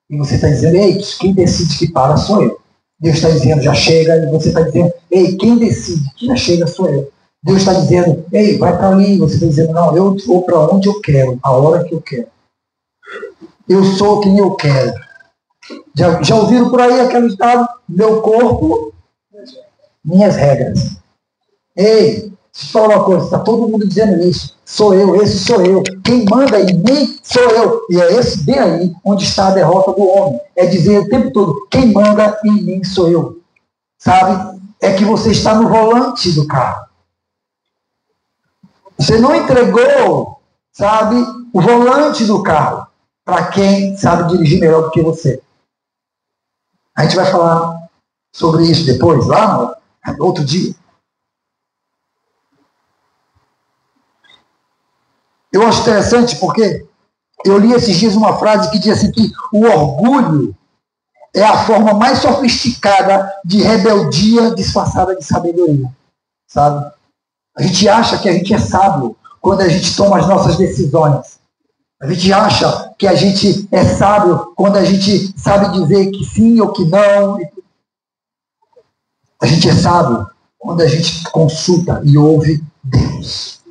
E você está dizendo, ei, quem decide que para sou eu. Deus está dizendo, já chega. E você está dizendo, ei, quem decide que já chega sou eu. Deus está dizendo, ei, vai para ali. E você está dizendo, não, eu vou para onde eu quero, a hora que eu quero. Eu sou quem eu quero. Já ouviram por aí aquele ditado? Meu corpo, minhas regras. Ei, deixa eu falar uma coisa, está todo mundo dizendo isso. Sou eu, esse sou eu. Quem manda em mim sou eu. E é esse bem aí onde está a derrota do homem. É dizer o tempo todo, quem manda em mim sou eu. Sabe? É que você está no volante do carro. Você não entregou, sabe, o volante do carro para quem sabe dirigir melhor do que você. A gente vai falar sobre isso depois, lá no outro dia. Eu acho interessante porque eu li esses dias uma frase que diz assim que o orgulho é a forma mais sofisticada de rebeldia disfarçada de sabedoria. Sabe? A gente acha que a gente é sábio quando a gente toma as nossas decisões. A gente acha que a gente é sábio quando a gente sabe dizer que sim ou que não. A gente é sábio quando a gente consulta e ouve Deus.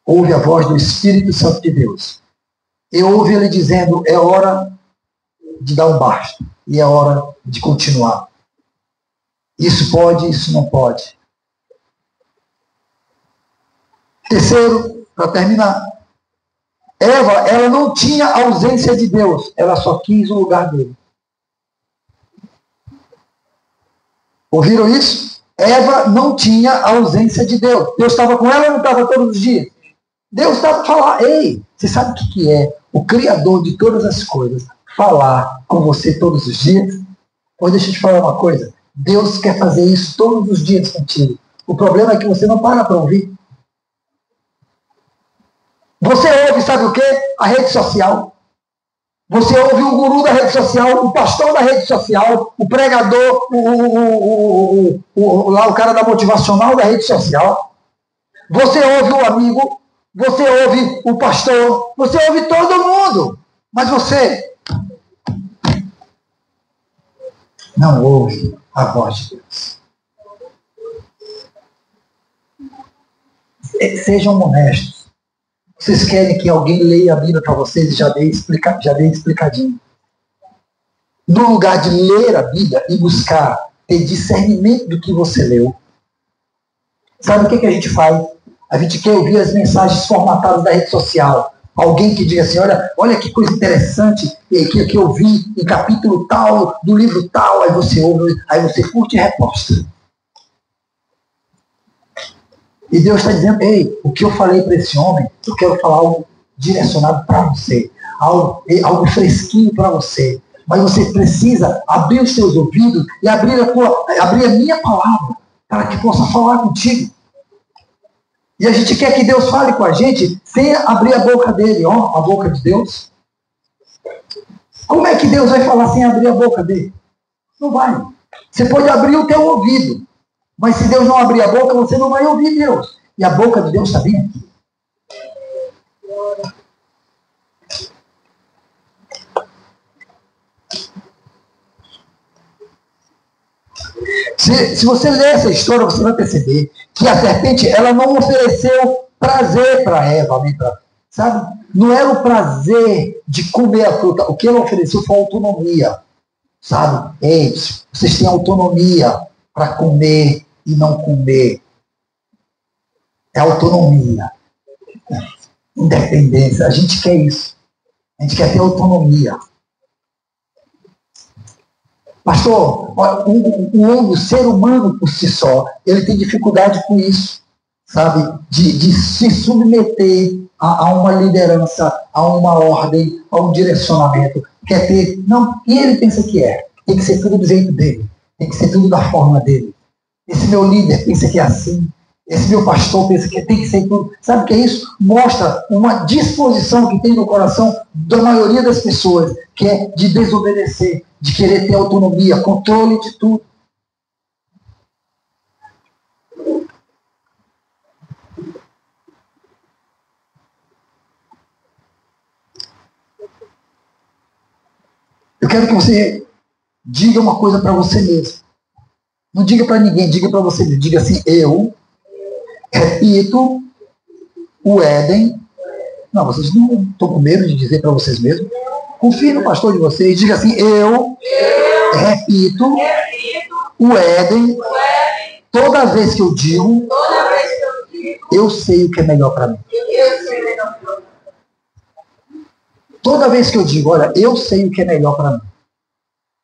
Ouve a voz do Espírito Santo de Deus. E ouve ele dizendo, é hora de dar um basta. E é hora de continuar. Isso pode, isso não pode. Terceiro, para terminar. Eva, ela não tinha ausência de Deus, ela só quis o lugar dele. Ouviram isso? Eva não tinha ausência de Deus. Deus estava com ela ou não estava todos os dias? Deus estava falando, ei, você sabe o que é o Criador de todas as coisas falar com você todos os dias? Pois deixa eu te falar uma coisa, Deus quer fazer isso todos os dias contigo. O problema é que você não para ouvir. Você ouve, sabe o quê? A rede social. Você ouve o guru da rede social, o pastor da rede social, o pregador, lá o cara da motivacional da rede social. Você ouve o amigo, você ouve o pastor, você ouve todo mundo. Mas você não ouve a voz de Deus. Sejam honestos. Vocês querem que alguém leia a Bíblia para vocês e já dei explicadinho. No lugar de ler a Bíblia e buscar ter discernimento do que você leu, sabe o que a gente faz? A gente quer ouvir as mensagens formatadas da rede social. Alguém que diga assim, olha que coisa interessante que eu vi em capítulo tal, do livro tal, aí você ouve, aí você curte e reposta. E Deus está dizendo, ei, o que eu falei para esse homem, eu quero falar algo direcionado para você, algo fresquinho para você. Mas você precisa abrir os seus ouvidos e abrir a minha palavra para que possa falar contigo. E a gente quer que Deus fale com a gente sem abrir a boca dele, a boca de Deus. Como é que Deus vai falar sem abrir a boca dele? Não vai. Você pode abrir o teu ouvido, mas se Deus não abrir a boca, você não vai ouvir Deus. E a boca de Deus está bem aqui. Se você ler essa história, você vai perceber que a serpente, ela não ofereceu prazer para Eva, sabe? Não era o prazer de comer a fruta. O que ela ofereceu foi autonomia, sabe? Ei, vocês têm autonomia para comer e não comer. É autonomia. Independência. A gente quer isso. A gente quer ter autonomia. Pastor, o ser humano por si só, ele tem dificuldade com isso, sabe? De se submeter a uma liderança, a uma ordem, a um direcionamento. Quer ter... Não, e ele pensa que é. Tem que ser tudo do jeito dele. Tem que ser tudo da forma dele. Esse meu líder pensa que é assim. Esse meu pastor pensa que tem que ser tudo. Sabe o que é isso? Mostra uma disposição que tem no coração da maioria das pessoas, que é de desobedecer, de querer ter autonomia, controle de tudo. Eu quero que você diga uma coisa para você mesmo. Não diga para ninguém, diga para você mesmo. Diga assim, eu repito o Éden. Não, vocês não estão com medo de dizer para vocês mesmos. Confie no pastor de vocês. Diga assim, eu repito o Éden. Toda vez que eu digo, eu sei o que é melhor para mim. Toda vez que eu digo, olha, eu sei o que é melhor para mim.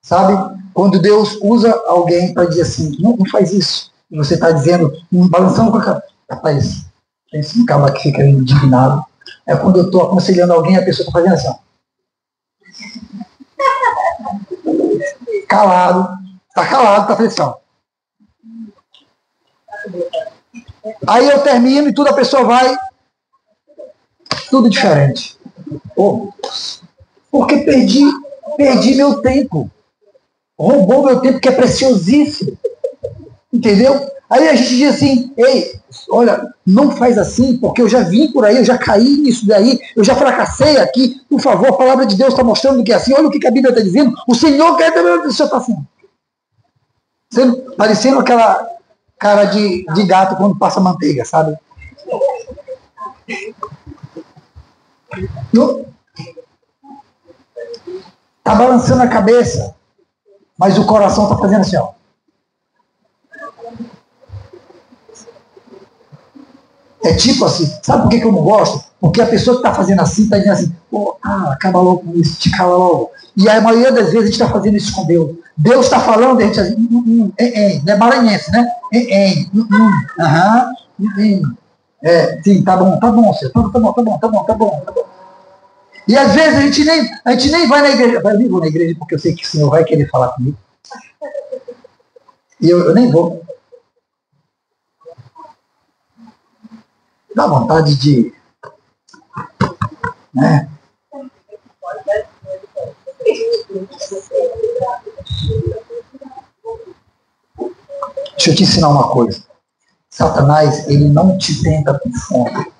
Sabe? Quando Deus usa alguém para dizer assim, não faz isso. E você está dizendo, balançando com a cabeça. Rapaz, tem esse cara que fica indignado. É quando eu estou aconselhando alguém, a pessoa está fazendo assim, ó. Calado. Está calado, está fazendo assim, ó. Aí eu termino e tudo, a pessoa vai. Tudo diferente. Oh, porque perdi meu tempo. Roubou meu tempo, que é preciosíssimo. Entendeu? Aí a gente diz assim, ei, olha, não faz assim, porque eu já vim por aí, eu já caí nisso daí, eu já fracassei aqui, por favor, a palavra de Deus está mostrando que é assim, olha o que a Bíblia está dizendo, o Senhor quer também, o Senhor está assim. Parecendo aquela cara de gato quando passa manteiga, sabe? Está balançando a cabeça, mas o coração está fazendo assim, ó. É tipo assim, sabe por que eu não gosto? Porque a pessoa que está fazendo assim, está dizendo assim, pô, acaba logo com isso, te cala logo. E a maioria das vezes a gente está fazendo isso com Deus. Deus está falando, a gente assim, né? Maranhense, né? Sim, tá bom, senhor, tá bom. E às vezes a gente nem vai na igreja. Eu nem vou na igreja porque eu sei que o Senhor vai querer falar comigo. E eu nem vou. Dá vontade de... né? Deixa eu te ensinar uma coisa. Satanás, ele não te tenta com fome.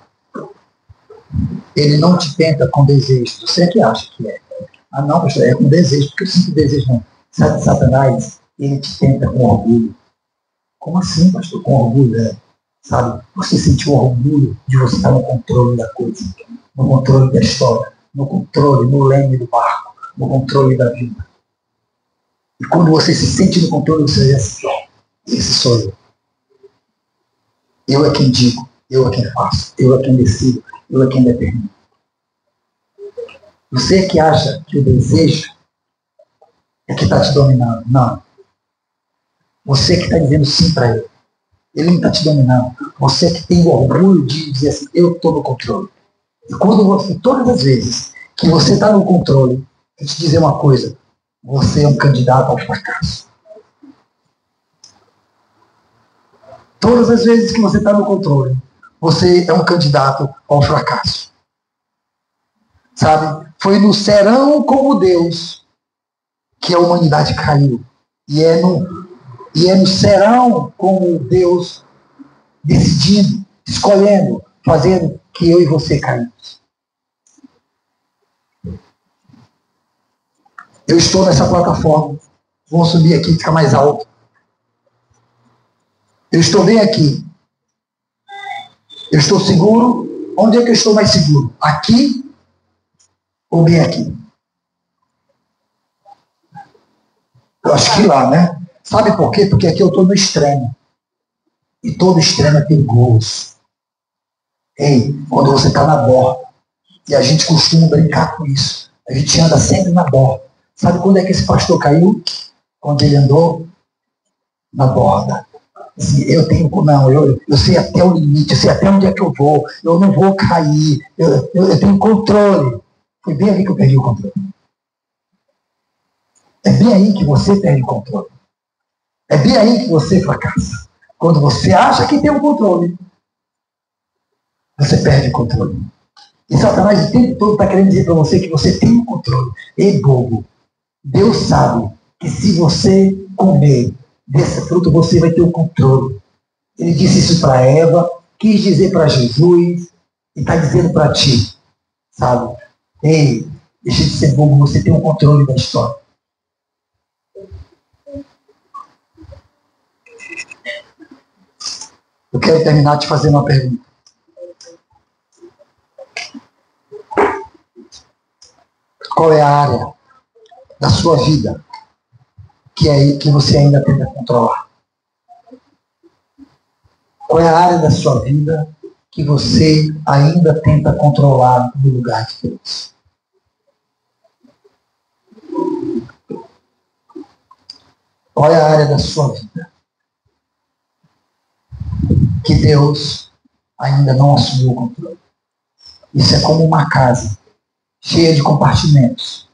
Ele não te tenta com desejo. Você é que acha que é. Não, pastor, é com desejo, porque eu sinto desejo não. Sabe, Satanás, ele te tenta com orgulho. Como assim, pastor? Com orgulho, sabe? Você sentiu orgulho de você estar no controle da coisa, no controle da história, no controle, no leme do barco, no controle da vida. E quando você se sente no controle, você diz assim, esse sou eu. Eu é quem digo, eu é quem faço, eu é quem decido, eu é quem determina. Você é que acha que o desejo é que está te dominando. Não. Você que está dizendo sim para ele. Ele não está te dominando. Você que tem o orgulho de dizer assim, eu estou no controle. E quando você, todas as vezes que você está no controle, eu te dizer uma coisa, você é um candidato ao fracasso. Todas as vezes que você está no controle, você é um candidato ao fracasso. Sabe? Foi no serão como Deus que a humanidade caiu. E é no serão como Deus decidindo, escolhendo, fazendo que eu e você caímos. Eu estou nessa plataforma. Vou subir aqui e ficar mais alto. Eu estou bem aqui. Eu estou seguro. Onde é que eu estou mais seguro? Aqui ou bem aqui? Eu acho que lá, né? Sabe por quê? Porque aqui eu estou no extremo. E todo extremo é perigoso. Ei, quando você está na borda, e a gente costuma brincar com isso, a gente anda sempre na borda. Sabe quando é que esse pastor caiu? Quando ele andou na borda. Assim, eu sei até o limite, eu sei até onde é que eu vou não vou cair, eu tenho controle. Foi bem ali que eu perdi o controle. É bem aí que você perde o controle. É bem aí que você fracassa. Quando você acha que tem o controle, você perde o controle. E Satanás o tempo todo está querendo dizer para você que você tem o controle. Ei, bobo, Deus sabe que se você comer desse fruto, você vai ter o controle. Ele disse isso para Eva, quis dizer para Jesus, e está dizendo para ti, sabe? Ei, deixa de ser bobo, você tem o controle da história. Eu quero terminar te fazendo uma pergunta. Qual é a área da sua vida que você ainda tenta controlar? Qual é a área da sua vida que você ainda tenta controlar no lugar de Deus? Qual é a área da sua vida que Deus ainda não assumiu o controle? Isso é como uma casa cheia de compartimentos,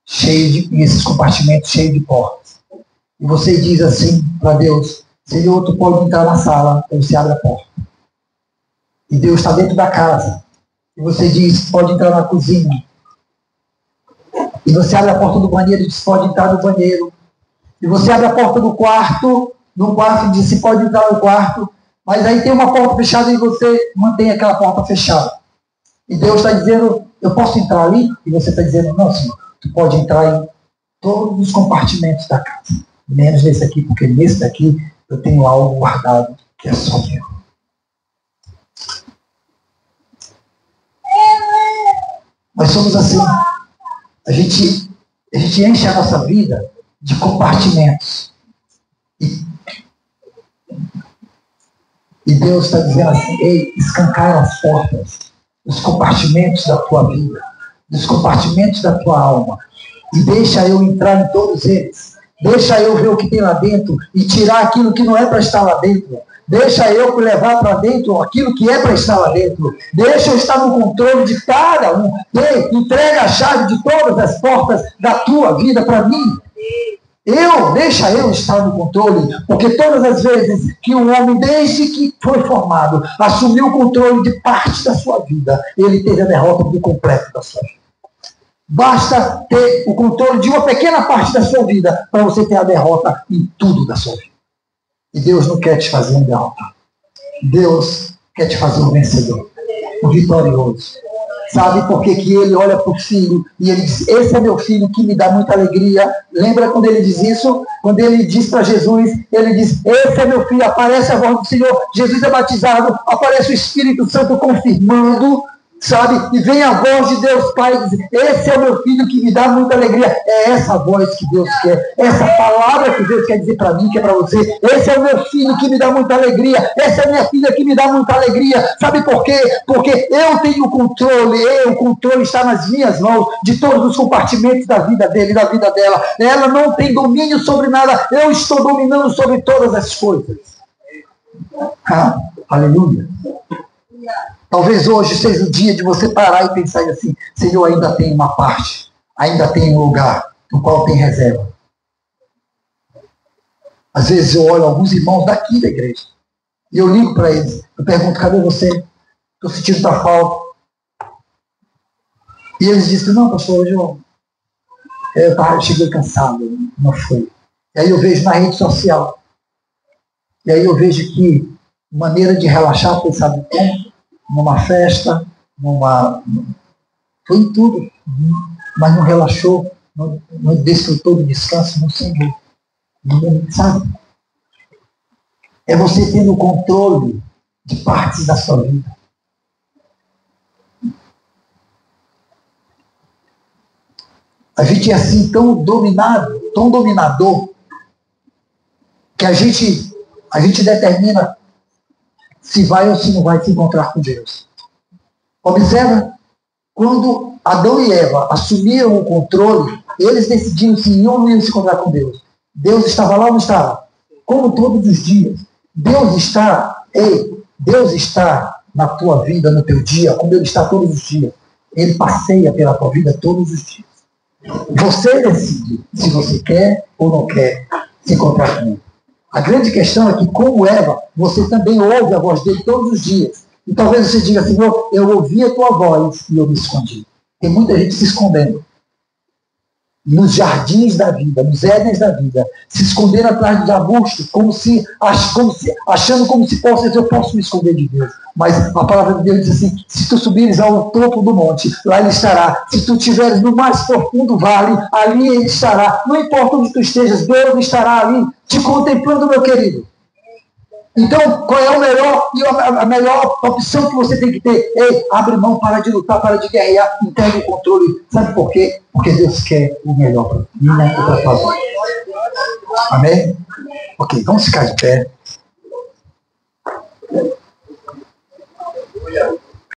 e esses compartimentos cheios de portas. E você diz assim para Deus, Senhor, tu pode entrar na sala, aí você abre a porta. E Deus está dentro da casa. E você diz, pode entrar na cozinha. E você abre a porta do banheiro e diz, pode entrar no banheiro. E você abre a porta do quarto, e diz, pode entrar no quarto. Mas aí tem uma porta fechada e você mantém aquela porta fechada. E Deus está dizendo, eu posso entrar ali? E você está dizendo, não, Senhor, tu pode entrar em todos os compartimentos da casa. Menos nesse aqui, porque nesse daqui eu tenho algo guardado que é só meu. Nós somos assim. A gente enche a nossa vida de compartimentos. E Deus está dizendo assim, ei, escancar as portas dos compartimentos da tua vida, dos compartimentos da tua alma, e deixa eu entrar em todos eles. Deixa eu ver o que tem lá dentro e tirar aquilo que não é para estar lá dentro. Deixa eu levar para dentro aquilo que é para estar lá dentro. Deixa eu estar no controle de cada um. Entrega a chave de todas as portas da tua vida para mim. Deixa eu estar no controle, porque todas as vezes que um homem, desde que foi formado, assumiu o controle de parte da sua vida, ele teve a derrota por completo da sua vida. Basta ter o controle de uma pequena parte da sua vida para você ter a derrota em tudo da sua vida. E Deus não quer te fazer um derrotado. Deus quer te fazer um vencedor, um vitorioso. Sabe por que ele olha para o filho e ele diz, esse é meu filho que me dá muita alegria. Lembra quando ele diz isso? Quando ele diz para Jesus, ele diz, esse é meu filho, aparece a voz do Senhor, Jesus é batizado, aparece o Espírito Santo confirmando, sabe? E vem a voz de Deus Pai e diz, esse é o meu filho que me dá muita alegria. É essa voz que Deus quer, essa palavra que Deus quer dizer para mim, que é para você. Esse é o meu filho que me dá muita alegria. Essa é a minha filha que me dá muita alegria. Sabe por quê? Porque eu tenho o controle está nas minhas mãos, de todos os compartimentos da vida dele, da vida dela. Ela não tem domínio sobre nada, eu estou dominando sobre todas as coisas. Aleluia. Talvez hoje seja o dia de você parar e pensar assim, Senhor, ainda tem uma parte, ainda tem um lugar no qual tem reserva. Às vezes eu olho alguns irmãos daqui da igreja, e eu ligo para eles, eu pergunto, cadê você? Estou sentindo tua falta. E eles dizem, não, pastor, hoje eu cheguei cansado, não fui. E aí eu vejo na rede social, e aí eu vejo que maneira de relaxar, você sabe como? Numa festa, foi em tudo, mas não relaxou, não desfrutou do descanso no Senhor. Sabe? É você tendo o controle de partes da sua vida. A gente é assim tão dominado, tão dominador, que a gente determina se vai ou se não vai se encontrar com Deus. Observa, quando Adão e Eva assumiram o controle, eles decidiram se iam ou não iam se encontrar com Deus. Deus estava lá ou não estava? Como todos os dias. Deus está na tua vida, no teu dia, como Ele está todos os dias. Ele passeia pela tua vida todos os dias. Você decide se você quer ou não quer se encontrar com Ele. A grande questão é que, como Eva, você também ouve a voz dele todos os dias. E talvez você diga, Senhor, eu ouvi a tua voz e eu me escondi. Tem muita gente se escondendo. Nos jardins da vida, nos édens da vida, se escondendo atrás de arbustos, achando como se eu posso me esconder de Deus. Mas a palavra de Deus diz assim, se tu subires ao topo do monte, lá Ele estará. Se tu estiveres no mais profundo vale, ali Ele estará. Não importa onde tu estejas, Deus estará ali, te contemplando, meu querido. Então, qual é a melhor opção que você tem que ter? Abre mão, para de lutar, para de guerrear, entrega o controle. Sabe por quê? Porque Deus quer o melhor para mim, né? Para fazer. Amém? Ok, vamos ficar de pé.